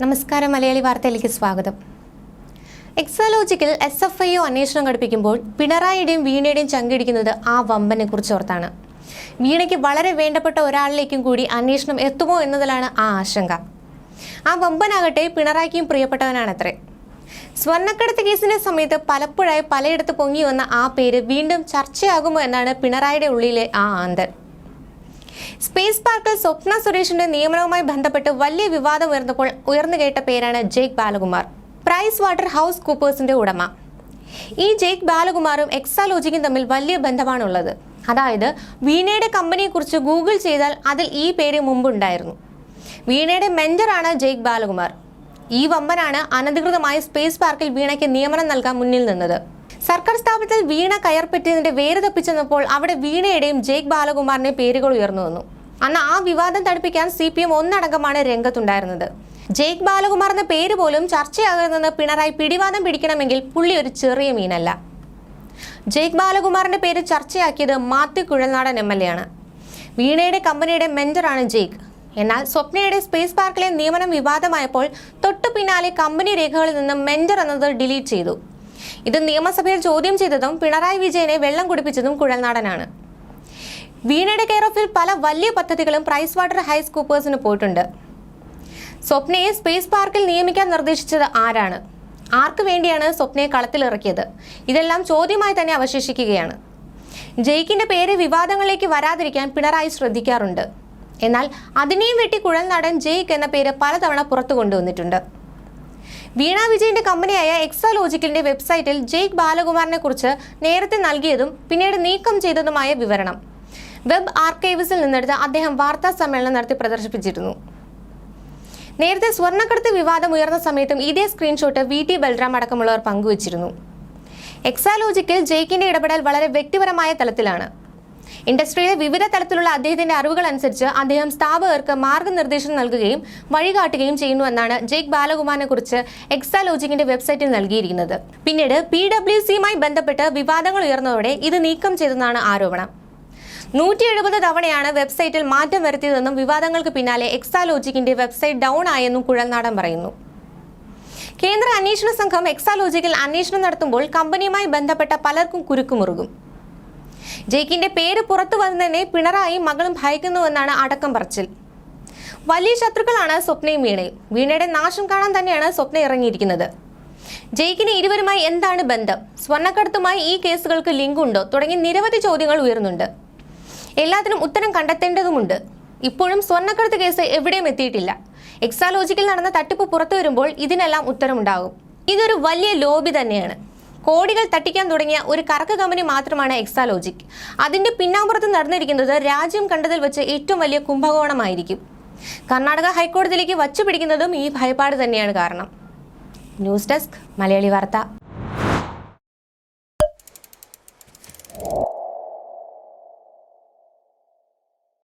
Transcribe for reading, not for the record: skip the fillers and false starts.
നമസ്കാരം, മലയാളി വാർത്തയിലേക്ക് സ്വാഗതം. എക്സാലോജിക്കൽ SFIO അന്വേഷണം ഘടിപ്പിക്കുമ്പോൾ പിണറായിയുടെയും വീണയുടെയും ചങ്കിടിക്കുന്നത് ആ വമ്പനെ കുറിച്ചോർത്താണ്. വീണയ്ക്ക് വളരെ വേണ്ടപ്പെട്ട ഒരാളിലേക്കും കൂടി അന്വേഷണം എത്തുമോ എന്നതിലാണ് ആ ആശങ്ക. ആ വമ്പനാകട്ടെ പിണറായിക്കും പ്രിയപ്പെട്ടവനാണത്രേ. സ്വർണ്ണക്കടത്ത് കേസിന്റെ സമയത്ത് പലപ്പോഴായി പലയിടത്ത് പൊങ്ങി വന്ന ആ പേര് വീണ്ടും ചർച്ചയാകുമോ എന്നാണ് പിണറായിയുടെ ഉള്ളിലെ ആ ആന്തർ. സ്പേസ് പാർക്കിൽ സ്വപ്ന സുരേഷിന്റെ നിയമനവുമായി ബന്ധപ്പെട്ട് വലിയ വിവാദം ഉയർന്നപ്പോൾ ഉയർന്നു കേട്ട പേരാണ് Jake Balakumar, Pricewaterhouse കൂപ്പേഴ്സിന്റെ ഉടമ. ഈ ജേക്ക് ബാലകുമാറും എക്സാലോജിക്കും തമ്മിൽ വലിയ ബന്ധമാണുള്ളത്. അതായത് വീണയുടെ കമ്പനിയെക്കുറിച്ച് ഗൂഗിൾ ചെയ്താൽ അതിൽ ഈ പേര് മുമ്പുണ്ടായിരുന്നു. വീണയുടെ മെന്ററാണ് ജേക്ക് ബാലകുമാർ. ഈ വമ്പനാണ് അനധികൃതമായി സ്പേസ് പാർക്കിൽ വീണയ്ക്ക് നിയമനം നൽകാൻ മുന്നിൽ നിന്നത്. സർക്കാർ സ്ഥാപനത്തിൽ വീണ കയർപ്പറ്റിയതിന്റെ വേര് തപ്പിച്ചെന്നപ്പോൾ അവിടെ വീണയുടെയും ജേക്ക് ബാലകുമാറിന്റെ പേരുകൾ ഉയർന്നു വന്നു. അന്ന് ആ വിവാദം തടുപ്പിക്കാൻ CPM ഒന്നടങ്കമാണ് രംഗത്തുണ്ടായിരുന്നത്. ജേക്ക് ബാലകുമാർ എന്ന പേര് പോലും ചർച്ചയാകുന്നത് പിണറായി പിടിവാദം പിടിക്കണമെങ്കിൽ പുള്ളി ഒരു ചെറിയ മീനല്ല. ജേക്ക് ബാലകുമാറിന്റെ പേര് ചർച്ചയാക്കിയത് മാത്യു കുഴൽനാടൻ MLA ആണ്. വീണയുടെ കമ്പനിയുടെ മെന്ററാണ് ജേക്ക്. എന്നാൽ സ്വപ്നയുടെ സ്പേസ് പാർക്കിലെ നിയമനം വിവാദമായപ്പോൾ തൊട്ടു പിന്നാലെ കമ്പനി രേഖകളിൽ നിന്ന് മെന്റർ എന്നത് ഡിലീറ്റ് ചെയ്തു. ഇത് നിയമസഭയിൽ ചോദ്യം ചെയ്തതും പിണറായി വിജയനെ വെള്ളം കുടിപ്പിച്ചതും കുഴൽനാടനാണ്. വീണയുടെ കെയർ ഓഫിൽ പല വലിയ പദ്ധതികളും പ്രൈസ് വാട്ടർ ഹൗസ് കൂപ്പേഴ്സിന് പോയിട്ടുണ്ട്. സ്വപ്നയെ സ്പേസ് പാർക്കിൽ നിയമിക്കാൻ നിർദ്ദേശിച്ചത് ആരാണ്? ആർക്ക് വേണ്ടിയാണ് സ്വപ്നയെ കളത്തിലിറക്കിയത്? ഇതെല്ലാം ചോദ്യമായി തന്നെ അവശേഷിക്കുകയാണ്. ജയിക്കിന്റെ പേര് വിവാദങ്ങളിലേക്ക് വരാതിരിക്കാൻ പിണറായി ശ്രദ്ധിക്കാറുണ്ട്. എന്നാൽ അതിനെയും വെട്ടി കുഴൽനാടൻ ജയിക്ക് എന്ന പേര് പലതവണ പുറത്തു കൊണ്ടുവന്നിട്ടുണ്ട്. വീണ വിജയന്റെ കമ്പനിയായ എക്സാലോജിക്കലിന്റെ വെബ്സൈറ്റിൽ ജേക്ക് ബാലകുമാറിനെ കുറിച്ച് നേരത്തെ നൽകിയതും പിന്നീട് നീക്കം ചെയ്തതുമായ വിവരണം വെബ് ആർക്കൈവ്സിൽ നിന്നെടുത്ത് അദ്ദേഹം വാർത്താ സമ്മേളനം നടത്തി പ്രദർശിപ്പിച്ചിരുന്നു. നേരത്തെ സ്വർണ്ണക്കടത്ത് വിവാദം ഉയർന്ന സമയത്തും ഇതേ സ്ക്രീൻഷോട്ട് VT ബൽറാം അടക്കമുള്ളവർ പങ്കുവച്ചിരുന്നു. എക്സാലോജിക്കൽ ജേക്കിന്റെ ഇടപെടൽ വളരെ വ്യക്തിപരമായ തലത്തിലാണ്. ഇൻഡസ്ട്രിയിലെ വിവിധ തലത്തിലുള്ള അദ്ദേഹത്തിന്റെ അറിവുകൾ അനുസരിച്ച് അദ്ദേഹം സ്ഥാപകർക്ക് മാർഗനിർദ്ദേശം നൽകുകയും വഴികാട്ടുകയും ചെയ്യുന്നുവെന്നാണ് ജേക്ക് ബാലകുമാറിനെ കുറിച്ച് എക്സാലോജിക്കിന്റെ വെബ്സൈറ്റിൽ നൽകിയിരിക്കുന്നത്. പിന്നീട് PwCയുമായി ബന്ധപ്പെട്ട് വിവാദങ്ങൾ ഉയർന്നതോടെ ഇത് നീക്കം ചെയ്തെന്നാണ് ആരോപണം. 170 തവണയാണ് വെബ്സൈറ്റിൽ മാറ്റം വരുത്തിയതെന്നും വിവാദങ്ങൾക്ക് പിന്നാലെ എക്സാലോജിക്കിന്റെ വെബ്സൈറ്റ് ഡൗൺ ആയെന്നും കുഴൽനാടൻ പറയുന്നു. കേന്ദ്ര അന്വേഷണ സംഘം എക്സാലോജിക്കിൽ അന്വേഷണം നടത്തുമ്പോൾ കമ്പനിയുമായി ബന്ധപ്പെട്ട പലർക്കും കുരുക്കുമുറുകും. ജേക്കിന്റെ പേര് പുറത്തു വന്നതിനെ പിണറായി മകളും ഭയക്കുന്നുവെന്നാണ് അടക്കം പറച്ചിൽ. വലിയ ശത്രുക്കളാണ് സ്വപ്നയും വീണയും. വീണയുടെ നാശം കാണാൻ തന്നെയാണ് സ്വപ്ന ഇറങ്ങിയിരിക്കുന്നത്. ജേക്കിന് ഇരുവരുമായി എന്താണ് ബന്ധം? സ്വർണ്ണക്കടത്തുമായി ഈ കേസുകൾക്ക് ലിങ്ക് ഉണ്ടോ? തുടങ്ങി നിരവധി ചോദ്യങ്ങൾ ഉയർന്നുണ്ട്. എല്ലാത്തിനും ഉത്തരം കണ്ടെത്തേണ്ടതുമുണ്ട്. ഇപ്പോഴും സ്വർണ്ണക്കടത്ത് കേസ് എവിടെയും എത്തിയിട്ടില്ല. എക്സാലോജിക്കിൽ നടന്ന തട്ടിപ്പ് പുറത്തു വരുമ്പോൾ ഇതിനെല്ലാം ഉത്തരമുണ്ടാകും. ഇതൊരു വലിയ ലോബി തന്നെയാണ്. കോടികൾ തട്ടിക്കാൻ തുടങ്ങിയ ഒരു കറക്ക് കമ്പനി മാത്രമാണ് എക്സാലോജിക്. അതിന്റെ പിന്നാമ്പുറത്ത് നടന്നിരിക്കുന്നത് രാജ്യം കണ്ടതിൽ വെച്ച് ഏറ്റവും വലിയ കുംഭകോണമായിരിക്കും. കർണാടക ഹൈക്കോടതിയിലേക്ക് വച്ചുപിടിക്കുന്നതും ഈ ഭയപ്പാട് തന്നെയാണ് കാരണം. ന്യൂസ് ഡെസ്ക്, മലയാളി വാർത്ത.